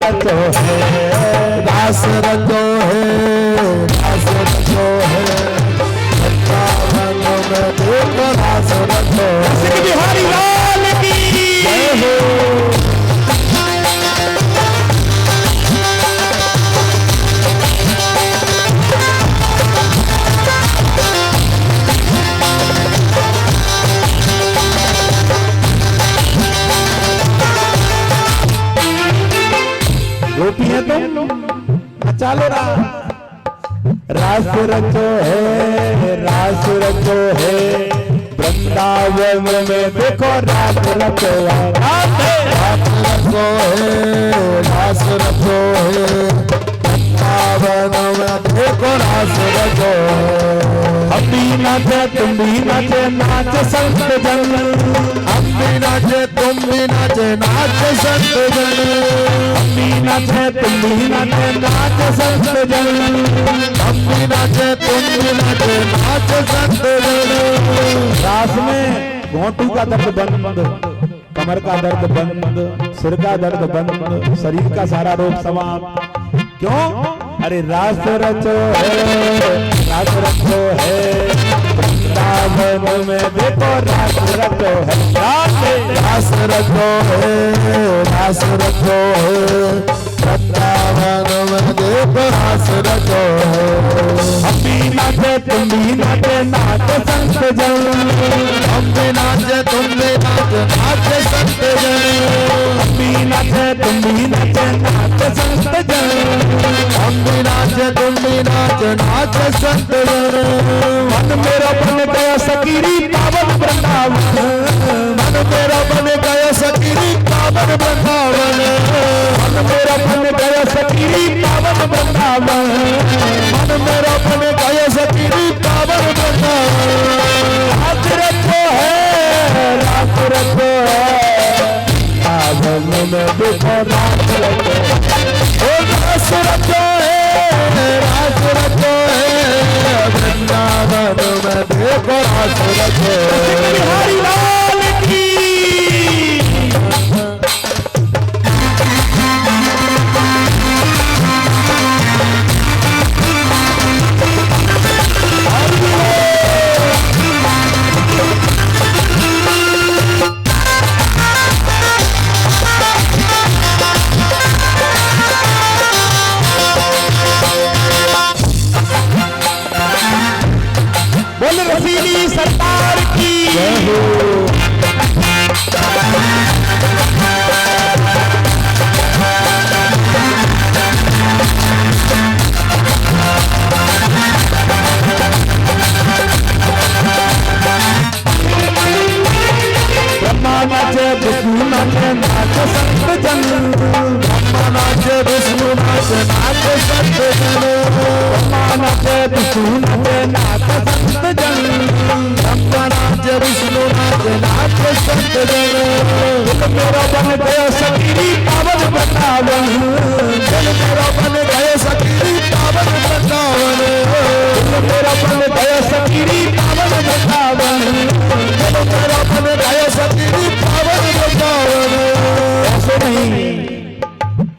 रचो है, रास रचो है, रास रचो है, वृंदावन में देखो रास रचो है। बिहारी लाल की जय हो। गोपियां तुम चालो रास रचो है, रास रचो है, वृंदावन में देखो रास रचो है, रास रचो है, रास रचो है, वृंदावन में देखो रास रचो है। हम भी नाचे तुम भी नाचे नाच संत जन, हम भी नाचे तुम भी नाचे नाच संत जन, हम भी नाचे तुम भी नाचे नाच संत जन, हम भी नाचे तुम भी नाचे नाच संत जन। रास में घोंटू का दर्द बंद, कमर का दर्द बंद, सिर का दर्द बंद, शरीर का सारा रोग समाप्त। क्यों? अरे रास रचो है, रास रचो है, वृंदावन में देखो रास रचो है, रास रचो है, रास रचो है, वृंदावन में देखो रास रचो है। हम भी नाचे तुम भी नाचे नाच संत जन, हम भी नाचे तुम भी नाचे नाच संत जन, हम भी नाचे तुम भी नाचे नाच संत जन, हम भी नाचे तुम भी नाचे नाच संत जन। मन मेरा बन गया सकीरी पावन वृंदावन, मन मेरा बन गया सकीरी पावन वृंदावन, मन मेरा बन गया सकीरी पावन वृंदावन, मन मेरा बन गया सकीरी पावन वृंदावन। रास रचो है, रास रचो है, पावन में देखो रास रचो, ओ रास रचो है, रास रचो है, वृंदावन में देखो रास रचो। बिहारी लाल की बोल रसीली सरकार की जय हो। ब्रह्मा नाचे विष्णु नाचे नाच संत जन, ब्रह्मा नाचे विष्णु नाचे नाच संत जन, ब्रह्मा नाचे विष्णु नाचे नाच संत जन, ब्रह्मा नाचे विष्णु नाचे नाच संत जन। दिल मेरा बन गया सकीरी पावन वृंदावन, दिल मेरा बन गया सकीरी पावन वृंदावन, दिल मेरा बन गया सकीरी पावन वृंदावन, दिल मेरा बन गया सकीरी पावन वृंदावन। ऐसे नहीं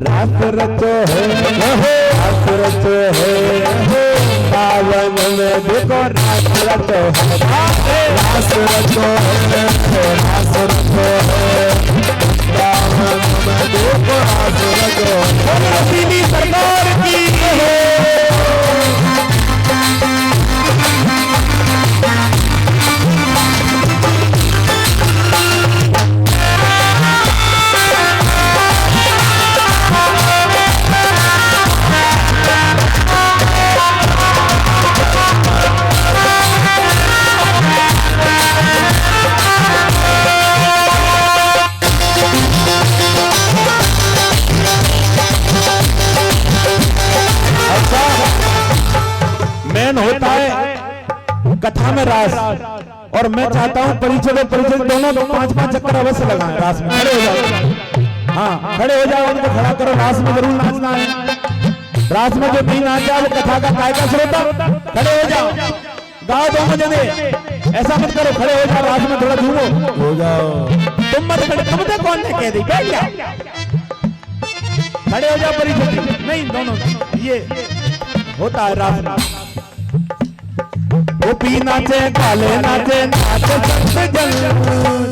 रास रचो है, रास रचो है, पावन में देखो रास रचो है, रास रचो है, रास रचो है, वृंदावन में देखो रास रचो है। रसीली सरकार की मेन होता है कथा में रास, और मैं चाहता हूँ परिचय और परिचय दोनों 5-5 चक्कर अवश्य लगाएं रास में। खड़े हो जाओ, हाँ खड़े हो जाओ, उनको खड़ा करो। रास में जरूर नाचना है, रास में जो नहीं नाचा वो कथा का काय का श्रोता। खड़े हो जाओ, गाओ दो मुझे दे, ऐसा मत करो, खड़े हो जाओ, रास में थोड़ा झूमो। हो जाओ। तुम मत खड़े, तुम तो कौन ने कह दी, बैठ जाओ, खड़े हो जाओ परिचय नहीं दोनों ये होता है रात में गोपी नाचे काले नाचे नाच संत जन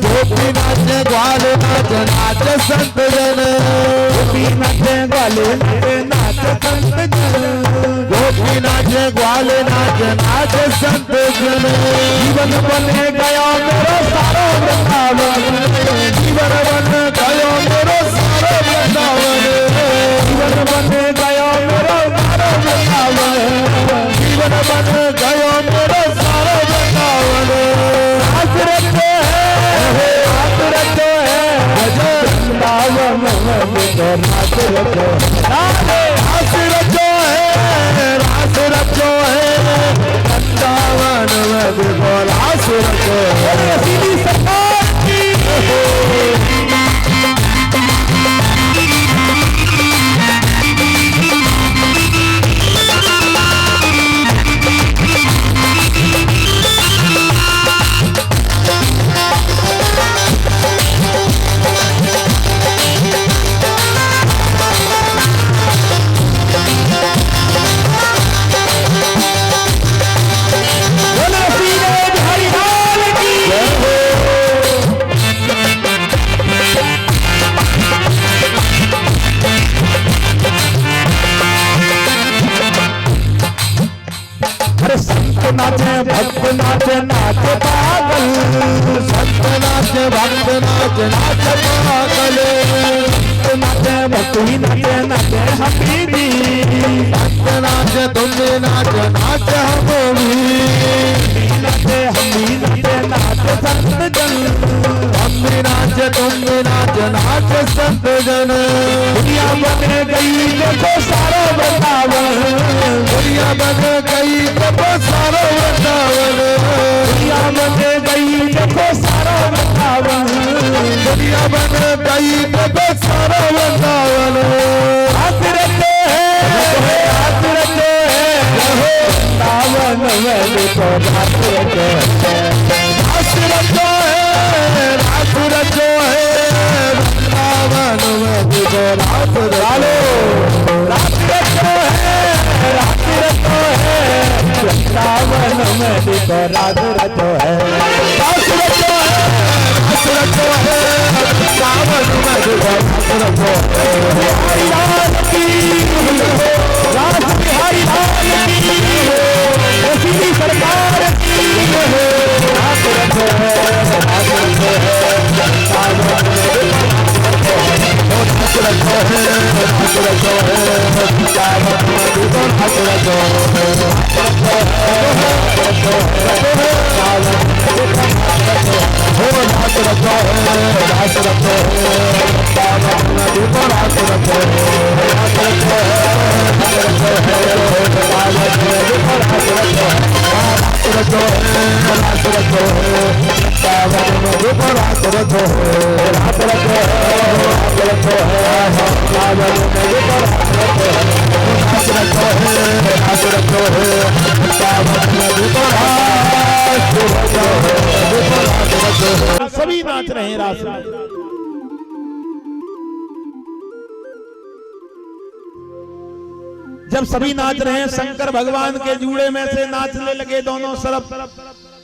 गोपी नाचे ग्वाल नाचे नाच संत जन गोपी नाचे ग्वाले नाचे नाच संत जन गोपी नाचे ग्वाल नाचे नाच संत जन जीवन बने गया मेरा सारो वृंदावन जीवन बन गयो मेरो सारो वृंदावन जीवन बने गया मेरा सारो वृंदावन जीवन बन गयो मेरो सारो वृंदावन आसरत है वृंदावन में तो नाच रखो रास रचो है रास रचो है वृंदावन में देखो रास रचो है सीधी सरकार की नाचे भक्त नाचे नाचे पागल संत नाचे भक्त नाचे नाचे पागल नाचे भक्ति नाचे नाचे हबीबी संत नाचे तुम भी नाचे नाचे हम भी नाचे हम भी नाचे नाचे संत जन हम भी नाचे तुम भी नाचे नाचे संत जन दुनिया बन गई देखो सारा वृंदावन दुनिया बन गई देखो सारा वृंदावन दुनिया बन गई देखो सारा वृंदावन दुनिया बन गई देखो सारा वृंदावन आसरत है वृंदावन में देखो आसरत रास रचो है रास रचो है वृंदावन में देखो रास डालो रात रचो है वृंदावन में देखो रात रचो है रास रचो है वृंदावन में देखो रास रचो है हरि लाल की रास बिहारी लाल की सीधी सरकार की रात रचो है रात रचो है वृंदावन में देखो रास रचो है रास रचो है वृंदावन में देखो रास रचो है रास रचो है रास रचो है वृंदावन में देखो रास रचो है रास रचो है वृंदावन में देखो रास रचो है रास रचो है रास रचो है वृंदावन में देखो रास रचो है रास रचो है रास रचो है वृंदावन में देखो रास रचो है रास रचो है रास रचो है वृंदावन में देखो रास रचो है देखो रास रचो है सभी नाच रहे हैं रास में जब सभी नाच रहे हैं शंकर भगवान के जूड़े में से नाचने लगे दोनों तरफ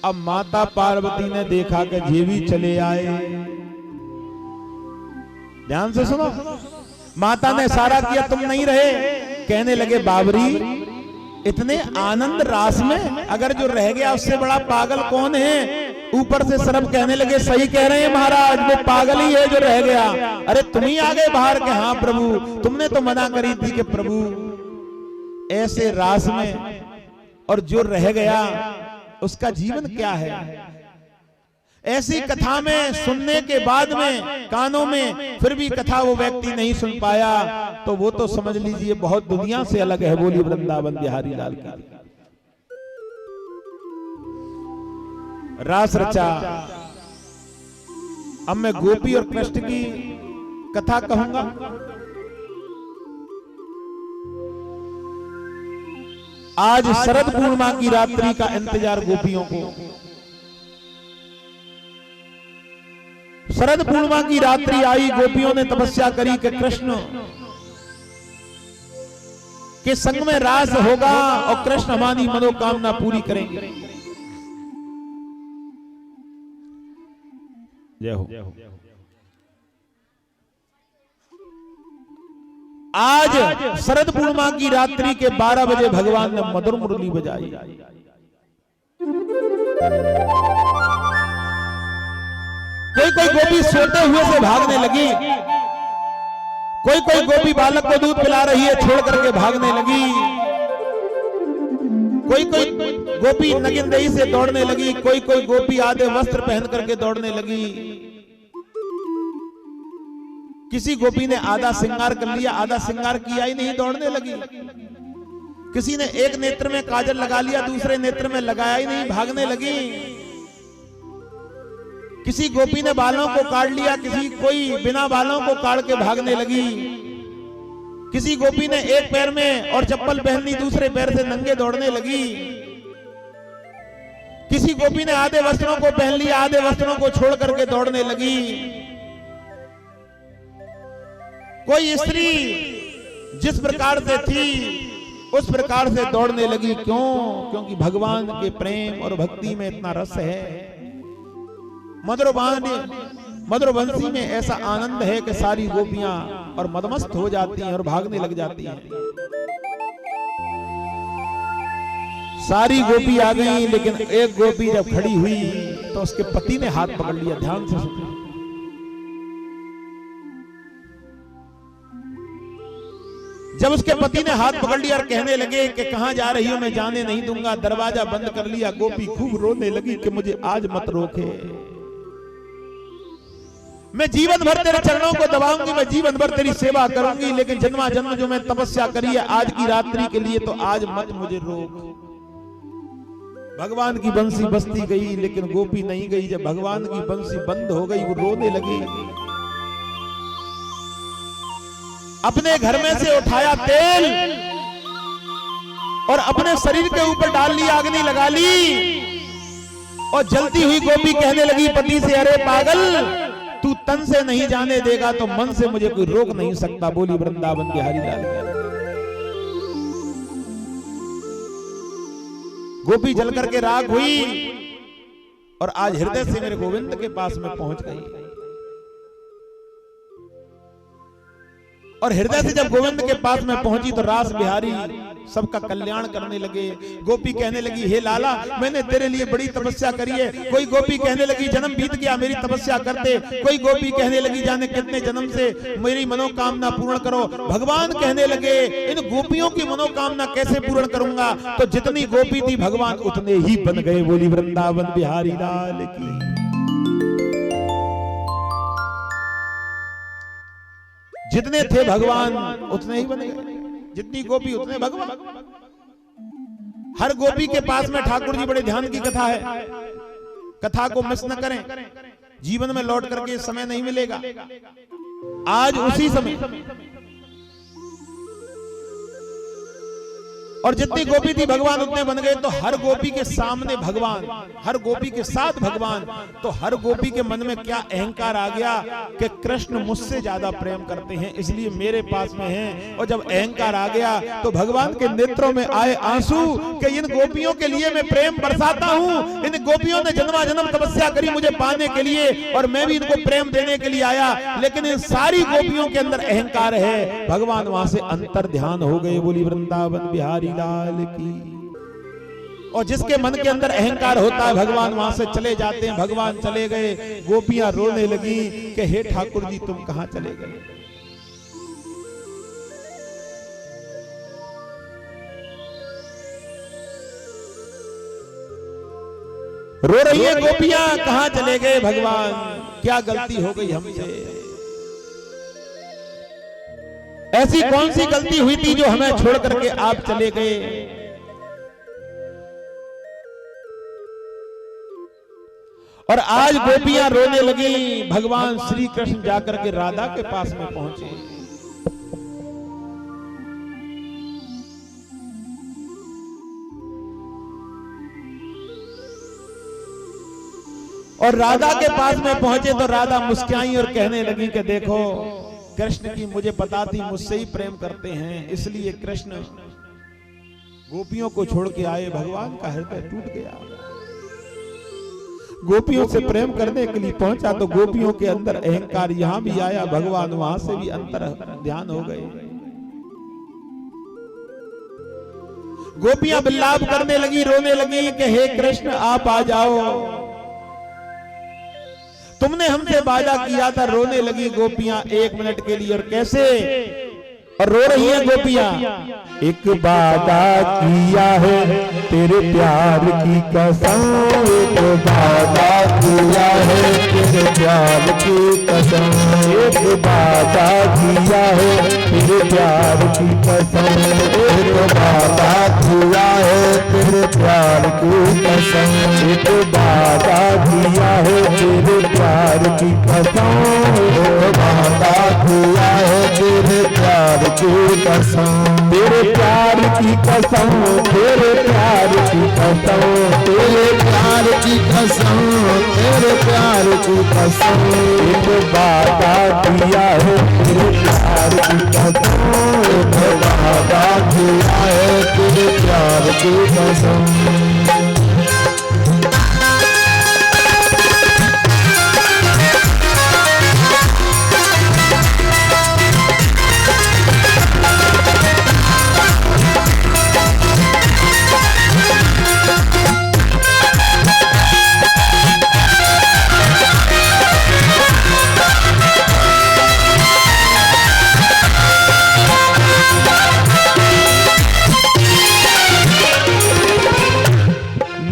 अब माता पार्वती ने देखा कि ये भी चले आए ध्यान से सुनो माता ने इशारा किया तुम नहीं रहे कहने लगे बाबरी इतने आनंद रास में अगर जो रह गया उससे बड़ा पागल कौन है ऊपर से सरब कहने लगे सही कह रहे हैं महाराज वो पागल ही है जो रह गया अरे तुम ही आ गए बाहर के हाँ प्रभु तुमने तो मना करी थी कि प्रभु ऐसे रास में और जो रह गया उसका जीवन क्या है ऐसी कथा में सुनने के बाद में कानों में फिर भी कथा वो व्यक्ति नहीं सुन पाया तो वो तो समझ लीजिए बहुत दुनिया से अलग है बोली वृंदावन बिहारी लाल की रास रचा अब मैं गोपी और कृष्ण की कथा कहूंगा आज शरद पूर्णिमा की रात्रि का इंतजार गोपियों को शरद पूर्णिमा की रात्रि आई गोपियों ने तपस्या करी कि कृष्ण के संग में रास होगा और कृष्ण हमारी मनोकामना पूरी करेंगे। जय हो। आज शरद पूर्णिमा की रात्रि के 12 बजे भगवान ने मधुर मुरली बजाई। कोई कोई गोपी सोते हुए से भागने लगी, कोई कोई गोपी बालक को दूध पिला रही है छोड़ करके भागने लगी, कोई कोई गोपी नगिनदेही से दौड़ने लगी, कोई कोई गोपी आधे वस्त्र पहन करके दौड़ने लगी, किसी गोपी ने आधा श्रृंगार कर लिया, आधा श्रृंगार किया ही नहीं, दौड़ने लगी, किसी ने एक नेत्र में काजल लगा लिया, दूसरे नेत्र में लगाया ही नहीं, भागने लगी, किसी गोपी ने बालों को काट लिया, किसी कोई बिना बालों को काट के भागने लगी, किसी गोपी ने एक पैर में और चप्पल पहन ली, दूसरे पैर से नंगे दौड़ने लगी, किसी गोपी ने आधे वस्त्रों को पहन लिया, आधे वस्त्रों को छोड़ करके दौड़ने लगी, कोई स्त्री जिस प्रकार से थी उस प्रकार से दौड़ने लगी। क्यों? क्योंकि भगवान के प्रेम और भक्ति में इतना रस है। मधुरवंशी में ऐसा आनंद है कि सारी गोपियां और मदमस्त हो जाती हैं और भागने लग जाती हैं। सारी गोपी आ गई, लेकिन एक गोपी जब खड़ी हुई तो उसके पति ने हाथ पकड़ लिया। ध्यान से सुनो। जब उसके पति ने हाथ पकड़ लिया और कहने लगे कि कहां जा रही हो, मैं जाने नहीं दूंगा, दरवाजा बंद कर लिया, गोपी खूब रोने लगी कि मुझे आज मत रोके, मैं जीवन भर तेरे चरणों को दबाऊंगी, मैं जीवन भर तेरी सेवा करूंगी, लेकिन जन्मा जन्म जो मैं तपस्या करी है आज की रात्रि के लिए, तो आज मत मुझे रोक। भगवान की बंसी बजती गई, लेकिन गोपी नहीं गई। जब भगवान की बंसी बंद हो गई, वो रोने लगी। अपने घर में से उठाया तेल और अपने शरीर के ऊपर डाल लिया, अग्नि लगा ली, और जलती हुई गोपी कहने लगी पति से, अरे पागल, तू तन से नहीं जाने देगा तो मन से मुझे कोई रोक नहीं सकता। बोली वृंदावन बिहारी लाल। गोपी जल करके राख हुई और आज हृदय से मेरे गोविंद के पास में पहुंच गई। और हृदय से जब गोविंद के पास में पहुंची तो रास बिहारी सबका कल्याण करने लगे। गोपी कहने लगी, हे लाला, मैंने तेरे लिए बड़ी तपस्या करी है। कोई गोपी कहने लगी, जन्म बीत गया, मेरी तपस्या करते। कोई गोपी कहने लगी, जाने कितने जन्म से मेरी मनोकामना पूर्ण करो। भगवान कहने लगे, इन गोपियों की मनोकामना कैसे पूर्ण करूंगा? तो जितनी गोपी थी भगवान उतने ही बन गए। बोली वृंदावन बिहारी लाल की। जितने थे भगवान उतने ही बने गए, जितनी गोपी उतने भगवान। हर गोपी के पास में ठाकुर जी बड़े ध्यान की कथा है। कथा को मिस न करें, जीवन में लौट करके समय नहीं मिलेगा। आज उसी समय और जितनी गोपी थी भगवान उतने बन गए। तो हर गोपी के सामने भगवान, हर गोपी के साथ भगवान। तो हर गोपी के मन में क्या अहंकार आ गया कि कृष्ण मुझसे ज्यादा प्रेम करते हैं, इसलिए मेरे पास में हैं। और जब अहंकार आ गया तो भगवान के नेत्रों में आए आंसू कि इन गोपियों के लिए मैं प्रेम बरसाता हूं। इन गोपियों ने जन्मा जन्म तपस्या करी मुझे पाने के लिए, और मैं भी इनको प्रेम देने के लिए आया, लेकिन इन सारी गोपियों के अंदर अहंकार है। भगवान वहां से अंतर ध्यान हो गए। बोली वृंदावन बिहारी लाल की। और जिसके मन के अंदर अहंकार होता है भगवान वहां से चले जाते हैं। भगवान चले गए, गोपियां रोने लगी कि हे ठाकुर जी तुम कहां चले गए? रो रही है गोपियां, कहां चले गए भगवान? क्या गलती हो गई हमसे? ऐसी कौन सी गलती हुई थी जो हमें छोड़ करके आप चले गए? और आज गोपियां रोने लगी। भगवान श्री कृष्ण जाकर के राधा के पास में पहुंचे। और राधा के पास में पहुंचे तो राधा मुस्कुराई और कहने लगी कि देखो कृष्ण की मुझे पता थी मुझसे ही प्रेम करते हैं, इसलिए कृष्ण गोपियों को छोड़ के आए। भगवान का हृदय टूट गया। गोपियों से प्रेम करने के लिए पहुंचा तो गोपियों के अंदर अहंकार यहां भी आया, भगवान वहां से भी अंतर ध्यान हो गए। गोपियां विलाप करने लगी, रोने लगी कि हे कृष्ण आप आ जाओ, तुमने हमसे वादा किया था। रोने लगी गोपियां 1 मिनट के लिए। और कैसे और रो रही है गोपियां, एक वादा किया है तेरे प्यार की कसम, एक वादा किया है तेरे प्यार की कसम, एक वादा किया है तेरे प्यार की कसम, एक वादा किया है तेरे प्यार की कसम, एक वादा किया है तेरे प्यार की कसम, एक वादा किया है तेरे प्यार की कसम, तेरे प्यार की कसम, तेरे प्यार की कसम, तेरे प्यार की कसम, तेरे प्यार की कसम, एक वादा किया है तेरे प्यार की कसम, एक वादा किया है तेरे प्यार की कसम।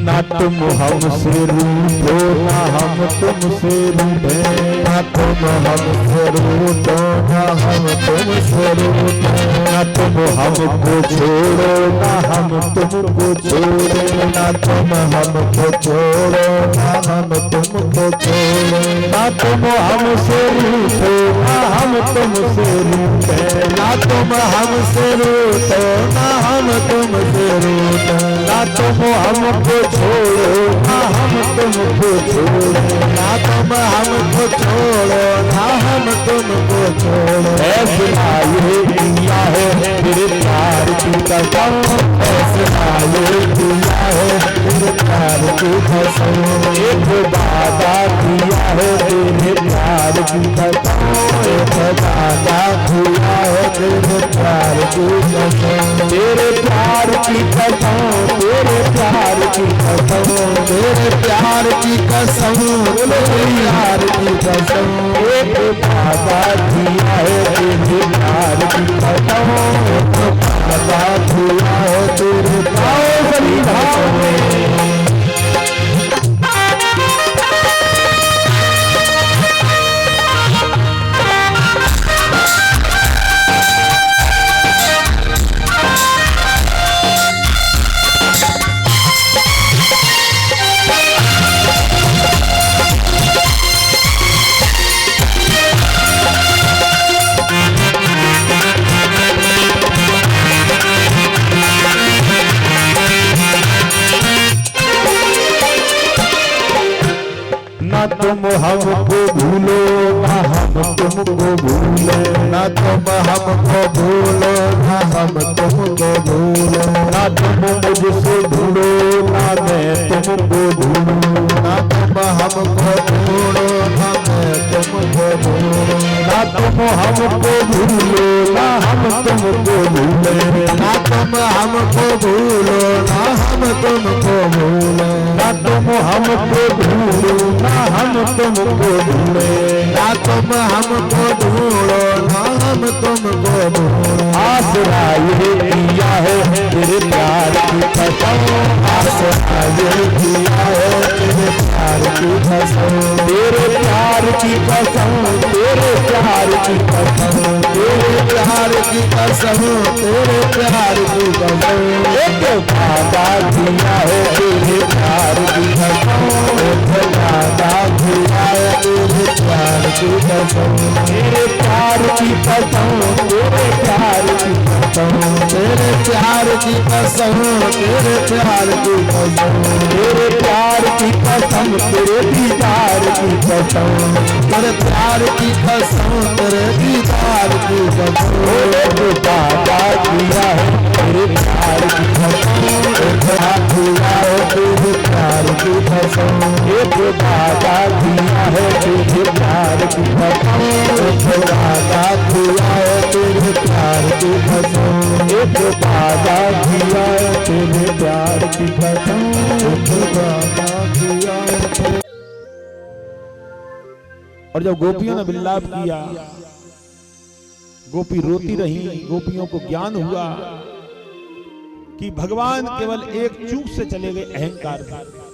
ना तुम हमसे रूठो ना हम तुमसे रूठे, ना तुम हमसे रूठो ना हम तुमसे रूठे, ना तुम हमको छोड़ो ना हम तुमको छोड़े, ना तुम हमको छोड़ो ना हम तुमको छोड़े, ना तुम हमसे रूठो ना हम तुमसे रूठे, ना तुम हमसे रूठो ना हम तुमसे रूठे, ना तुम हमको छोड़ो ना हम तुमको छोड़ो, ना तुम हमको छोड़ो ना हम तुमको छोड़ो। फैसला ये किया है तेरे प्यार की कसम, फैसला ये किया है तेरे प्यार की कसम, एक वादा किया है तेरे प्यार की कसम, एक वादा किया है तेरे प्यार की कसम, तेरे प्यार की कसम, तेरे प्यार की कसम, तेरे प्यार की कसम, तेरे प्यार की कसम, एक वादा किया है तेरे प्यार की कसम, एक वादा किया है तेरे प्यार की कसम। ना तुम हमको भूलो ना हम तुमको भूले, ना तुम हमको भूलो ना हम तुमको भूले, ना तुम मुझसे भूलो ना मैं तुमको भूलूं, ना तुम हमको भूलो ना मैं तुमको भूलूं, ना तुम हमको भूलो ना हम तुमको भूले, ना तुम हमको भूलो ना हम तुमको भूले, ना तुम हमको भूलो ना हम तुमको भूले, ना तुम हमको भूलो ना हम तुमको भूले। आसरा ये किया है तेरे प्यार की कसम, आसरा ये किया है तेरे प्यार की कसम, तेरे प्यार की कसम, तेरे प्यार की कसम, तेरे प्यार की कसम, तेरे प्यार की कसम, एक वादा किया है तेरे प्यार की कसम, एक वादा किया है तेरे प्यार की कसम, तेरे प्यार की कसम, तेरे प्यार की कसम, तेरे प्यार प्यार की कसम तेरे प्यार की कसम तेरे प्यार की कसम तेरे दीदार की कसम तेरे प्यार की कसम तेरे दीदार की कसम एक वादा किया है तेरे प्यार की कसम एक हाथ दिया है तेरे प्यार की कसम एक वादा किया है तेरे प्यार की कसम एक वादा किया है तेरे प्यार की कसम एक वादा किया है तेरे प्यार की कसम एक वादा किया है तेरे। और जब गोपियों ने विलाप किया, गोपी रोती रही, गोपियों को ज्ञान हुआ कि भगवान केवल एक चूक से चले गए अहंकार से।